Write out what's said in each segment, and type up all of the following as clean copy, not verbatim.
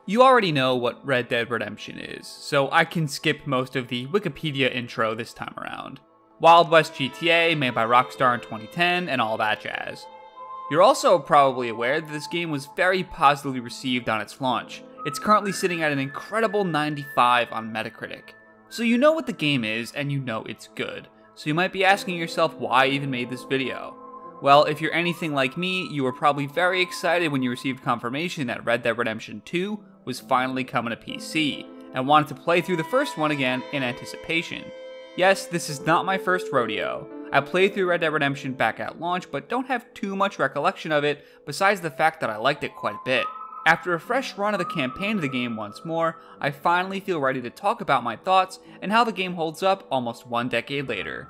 You already know what Red Dead Redemption is, so I can skip most of the Wikipedia intro this time around. Wild West GTA, made by Rockstar in 2010, and all that jazz. You're also probably aware that this game was very positively received on its launch. It's currently sitting at an incredible 95 on Metacritic. So you know what the game is, and you know it's good. So you might be asking yourself why I even made this video. Well, if you're anything like me, you were probably very excited when you received confirmation that Red Dead Redemption 2 was finally coming to PC, and wanted to play through the first one again in anticipation. Yes, this is not my first rodeo. I played through Red Dead Redemption back at launch, but don't have too much recollection of it, besides the fact that I liked it quite a bit. After a fresh run of the campaign of the game once more, I finally feel ready to talk about my thoughts and how the game holds up almost 1 decade later.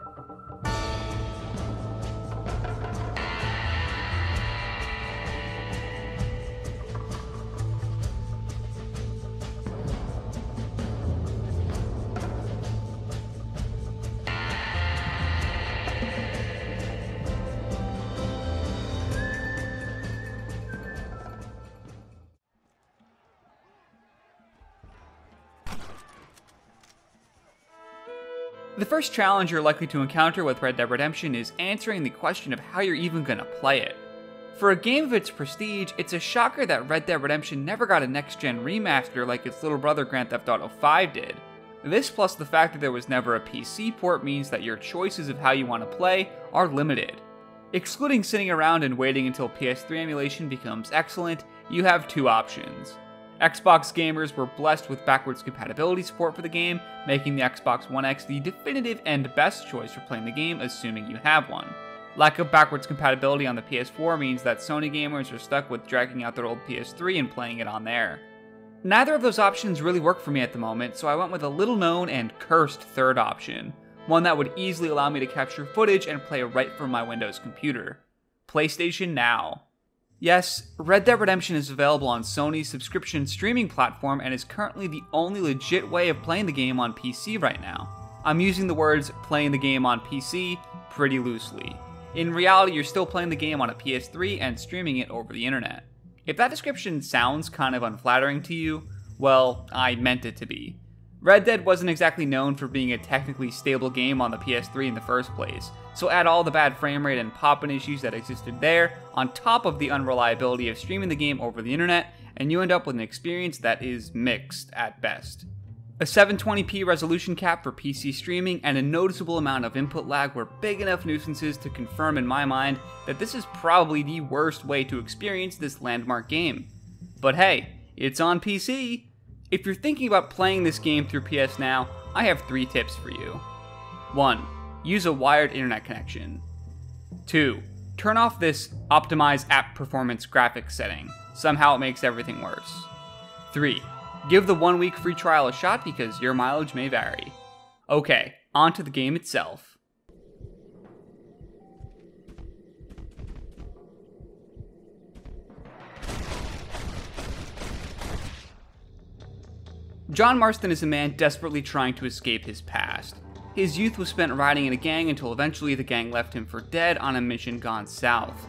The first challenge you're likely to encounter with Red Dead Redemption is answering the question of how you're even gonna play it. For a game of its prestige, it's a shocker that Red Dead Redemption never got a next-gen remaster like its little brother Grand Theft Auto 5 did. This plus the fact that there was never a PC port means that your choices of how you want to play are limited. Excluding sitting around and waiting until PS3 emulation becomes excellent, you have 2 options. Xbox gamers were blessed with backwards compatibility support for the game, making the Xbox One X the definitive and best choice for playing the game, assuming you have one. Lack of backwards compatibility on the PS4 means that Sony gamers are stuck with dragging out their old PS3 and playing it on there. Neither of those options really work for me at the moment, so I went with a little known and cursed third option, one that would easily allow me to capture footage and play right from my Windows computer. PlayStation Now. Yes, Red Dead Redemption is available on Sony's subscription streaming platform and is currently the only legit way of playing the game on PC right now. I'm using the words playing the game on PC pretty loosely. In reality, you're still playing the game on a PS3 and streaming it over the internet. If that description sounds kind of unflattering to you, well, I meant it to be. Red Dead wasn't exactly known for being a technically stable game on the PS3 in the first place, so add all the bad frame rate and poppin' issues that existed there, on top of the unreliability of streaming the game over the internet, and you end up with an experience that is mixed at best. A 720p resolution cap for PC streaming and a noticeable amount of input lag were big enough nuisances to confirm in my mind that this is probably the worst way to experience this landmark game. But hey, it's on PC! If you're thinking about playing this game through PS Now, I have 3 tips for you. 1. Use a wired internet connection. 2. Turn off this optimize app performance graphics setting. Somehow it makes everything worse. 3. Give the 1-week free trial a shot because your mileage may vary. Okay, on to the game itself. John Marston is a man desperately trying to escape his past. His youth was spent riding in a gang until eventually the gang left him for dead on a mission gone south.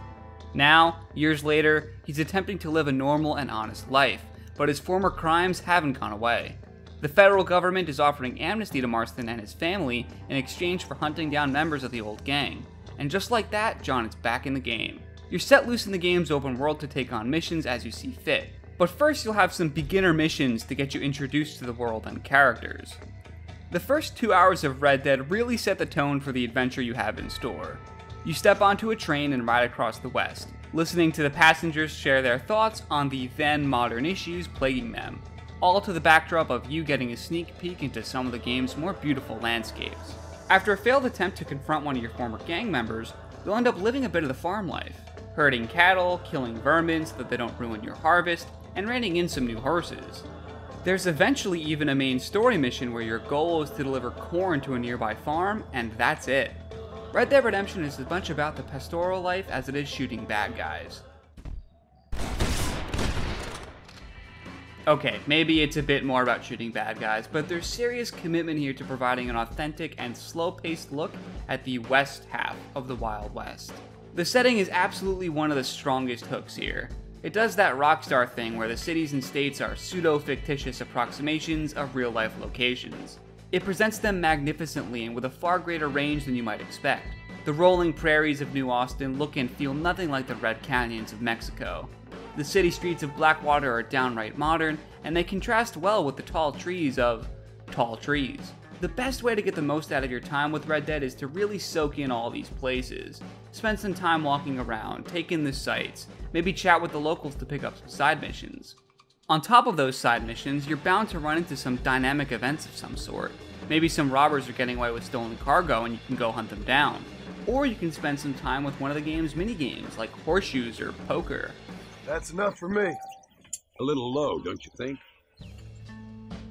Now, years later, he's attempting to live a normal and honest life, but his former crimes haven't gone away. The federal government is offering amnesty to Marston and his family in exchange for hunting down members of the old gang. And just like that, John is back in the game. You're set loose in the game's open world to take on missions as you see fit. But first you'll have some beginner missions to get you introduced to the world and characters. The first 2 hours of Red Dead really set the tone for the adventure you have in store. You step onto a train and ride across the West, listening to the passengers share their thoughts on the then modern issues plaguing them, all to the backdrop of you getting a sneak peek into some of the game's more beautiful landscapes. After a failed attempt to confront one of your former gang members, you'll end up living a bit of the farm life, herding cattle, killing vermin so that they don't ruin your harvest, and reining in some new horses. There's eventually even a main story mission where your goal is to deliver corn to a nearby farm, and that's it. Red Dead Redemption is as much about the pastoral life as it is shooting bad guys. Okay, maybe it's a bit more about shooting bad guys, but there's serious commitment here to providing an authentic and slow-paced look at the west half of the Wild West. The setting is absolutely one of the strongest hooks here. It does that Rockstar thing where the cities and states are pseudo-fictitious approximations of real-life locations. It presents them magnificently and with a far greater range than you might expect. The rolling prairies of New Austin look and feel nothing like the red canyons of Mexico. The city streets of Blackwater are downright modern, and they contrast well with the tall trees of tall trees. The best way to get the most out of your time with Red Dead is to really soak in all these places. Spend some time walking around, take in the sights, maybe chat with the locals to pick up some side missions. On top of those side missions, you're bound to run into some dynamic events of some sort. Maybe some robbers are getting away with stolen cargo and you can go hunt them down. Or you can spend some time with one of the game's mini-games, like horseshoes or poker. That's enough for me. A little low, don't you think?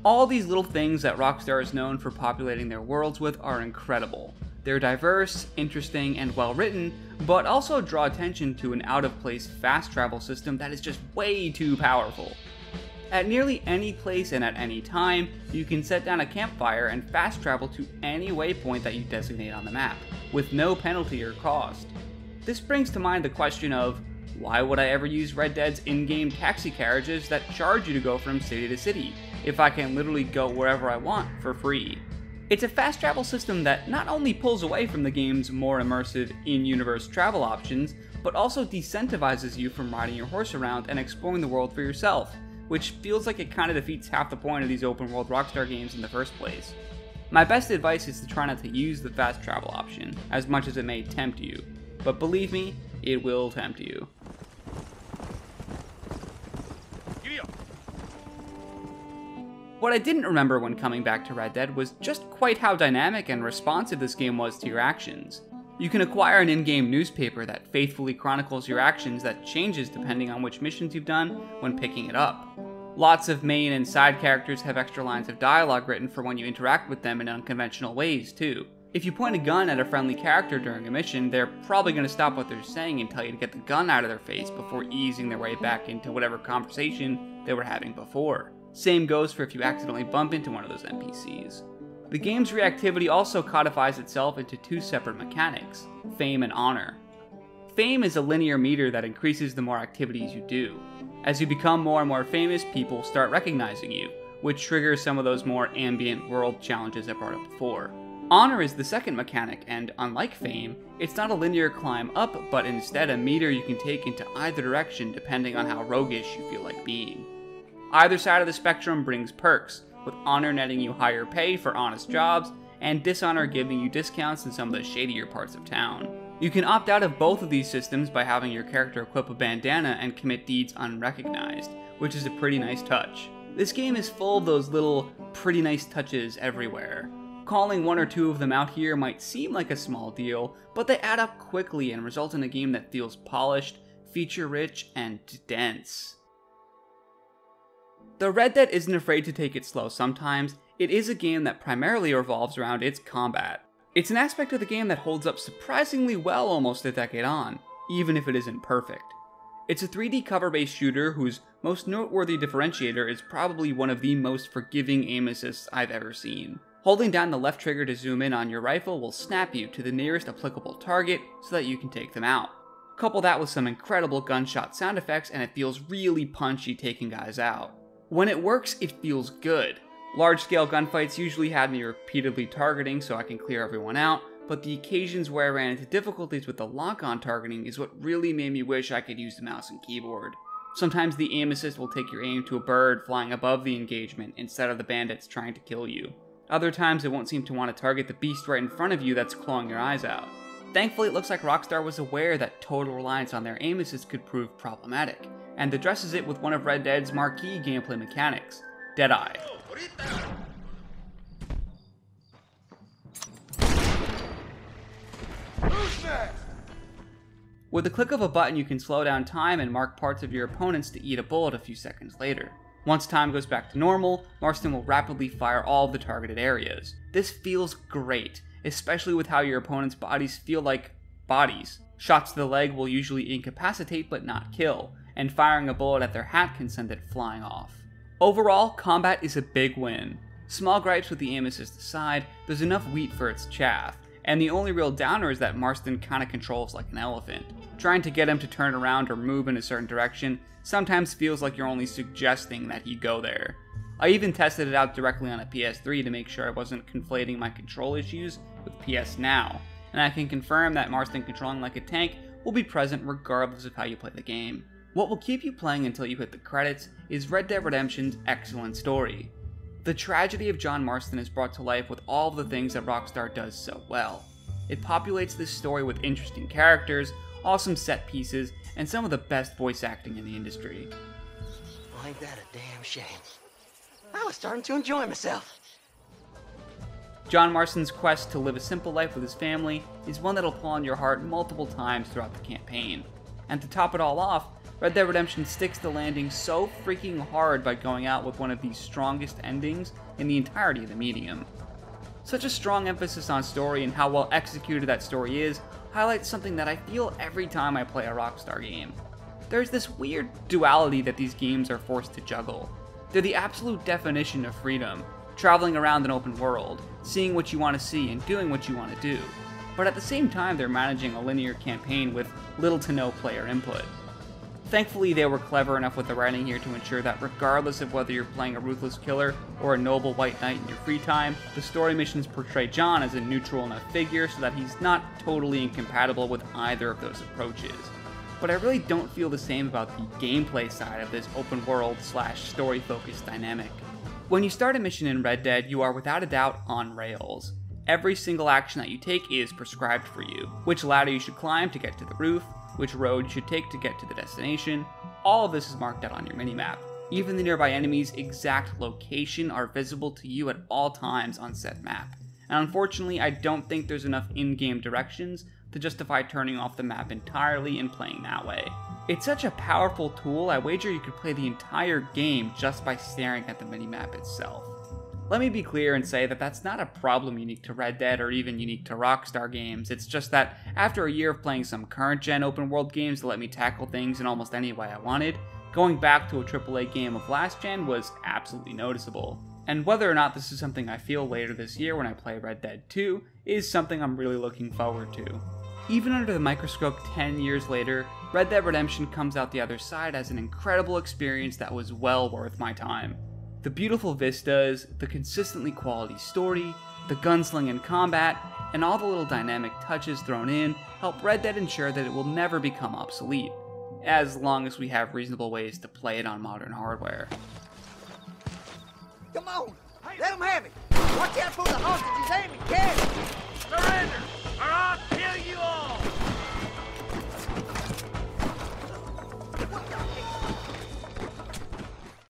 All these little things that Rockstar is known for populating their worlds with are incredible. They're diverse, interesting, and well written, but also draw attention to an out-of-place fast travel system that is just way too powerful. At nearly any place and at any time, you can set down a campfire and fast travel to any waypoint that you designate on the map, with no penalty or cost. This brings to mind the question of, why would I ever use Red Dead's in-game taxi carriages that charge you to go from city to city, if I can literally go wherever I want for free? It's a fast travel system that not only pulls away from the game's more immersive in-universe travel options, but also decentivizes you from riding your horse around and exploring the world for yourself, which feels like it kinda defeats half the point of these open world Rockstar games in the first place. My best advice is to try not to use the fast travel option, as much as it may tempt you, but believe me, it will tempt you. What I didn't remember when coming back to Red Dead was just quite how dynamic and responsive this game was to your actions. You can acquire an in-game newspaper that faithfully chronicles your actions that changes depending on which missions you've done when picking it up. Lots of main and side characters have extra lines of dialogue written for when you interact with them in unconventional ways too. If you point a gun at a friendly character during a mission, they're probably going to stop what they're saying and tell you to get the gun out of their face before easing their way back into whatever conversation they were having before. Same goes for if you accidentally bump into one of those NPCs. The game's reactivity also codifies itself into two separate mechanics, fame and honor. Fame is a linear meter that increases the more activities you do. As you become more and more famous, people start recognizing you, which triggers some of those more ambient world challenges I brought up before. Honor is the second mechanic, and unlike fame, it's not a linear climb up, but instead a meter you can take into either direction depending on how roguish you feel like being. Either side of the spectrum brings perks, with honor netting you higher pay for honest jobs, and dishonor giving you discounts in some of the shadier parts of town. You can opt out of both of these systems by having your character equip a bandana and commit deeds unrecognized, which is a pretty nice touch. This game is full of those little pretty nice touches everywhere. Calling one or two of them out here might seem like a small deal, but they add up quickly and result in a game that feels polished, feature-rich, and dense. Though Red Dead isn't afraid to take it slow sometimes, it is a game that primarily revolves around its combat. It's an aspect of the game that holds up surprisingly well almost a decade on, even if it isn't perfect. It's a 3D cover-based shooter whose most noteworthy differentiator is probably one of the most forgiving aim assists I've ever seen. Holding down the left trigger to zoom in on your rifle will snap you to the nearest applicable target so that you can take them out. Couple that with some incredible gunshot sound effects and it feels really punchy taking guys out. When it works, it feels good. Large-scale gunfights usually had me repeatedly targeting so I can clear everyone out, but the occasions where I ran into difficulties with the lock-on targeting is what really made me wish I could use the mouse and keyboard. Sometimes the aim assist will take your aim to a bird flying above the engagement instead of the bandits trying to kill you. Other times it won't seem to want to target the beast right in front of you that's clawing your eyes out. Thankfully it looks like Rockstar was aware that total reliance on their aim assist could prove problematic, and addresses it with one of Red Dead's marquee gameplay mechanics, Deadeye. With the click of a button you can slow down time and mark parts of your opponents to eat a bullet a few seconds later. Once time goes back to normal, Marston will rapidly fire all of the targeted areas. This feels great, especially with how your opponent's bodies feel like bodies. Shots to the leg will usually incapacitate but not kill, and firing a bullet at their hat can send it flying off. Overall, combat is a big win. Small gripes with the aim assist aside, there's enough wheat for its chaff, and the only real downer is that Marston kinda controls like an elephant. Trying to get him to turn around or move in a certain direction sometimes feels like you're only suggesting that he go there. I even tested it out directly on a PS3 to make sure I wasn't conflating my control issues with PS Now, and I can confirm that Marston controlling like a tank will be present regardless of how you play the game. What will keep you playing until you hit the credits is Red Dead Redemption's excellent story. The tragedy of John Marston is brought to life with all of the things that Rockstar does so well. It populates this story with interesting characters, awesome set pieces, and some of the best voice acting in the industry. Well, ain't that a damn shame? I was starting to enjoy myself. John Marston's quest to live a simple life with his family is one that'll pull on your heart multiple times throughout the campaign. And to top it all off, Red Dead Redemption sticks the landing so freaking hard by going out with one of the strongest endings in the entirety of the medium. Such a strong emphasis on story and how well executed that story is highlights something that I feel every time I play a Rockstar game. There's this weird duality that these games are forced to juggle. They're the absolute definition of freedom, traveling around an open world, seeing what you want to see and doing what you want to do. But at the same time, they're managing a linear campaign with little to no player input. Thankfully, they were clever enough with the writing here to ensure that regardless of whether you're playing a ruthless killer or a noble white knight in your free time, the story missions portray John as a neutral enough figure so that he's not totally incompatible with either of those approaches. But I really don't feel the same about the gameplay side of this open world / story focused dynamic. When you start a mission in Red Dead, you are without a doubt on rails. Every single action that you take is prescribed for you. Which ladder you should climb to get to the roof, which road you should take to get to the destination, all of this is marked out on your minimap. Even the nearby enemy's exact location are visible to you at all times on said map. And unfortunately, I don't think there's enough in-game directions to justify turning off the map entirely and playing that way. It's such a powerful tool, I wager you could play the entire game just by staring at the minimap itself. Let me be clear and say that that's not a problem unique to Red Dead or even unique to Rockstar games. It's just that after a year of playing some current-gen open-world games that let me tackle things in almost any way I wanted, going back to a AAA game of last-gen was absolutely noticeable. And whether or not this is something I feel later this year when I play Red Dead 2 is something I'm really looking forward to. Even under the microscope 10 years later, Red Dead Redemption comes out the other side as an incredible experience that was well worth my time. The beautiful vistas, the consistently quality story, the gunsling and combat, and all the little dynamic touches thrown in help Red Dead ensure that it will never become obsolete, as long as we have reasonable ways to play it on modern hardware. Come on, let him have it. Watch out for the hostages aiming, kid. Surrender, or I'll kill you all!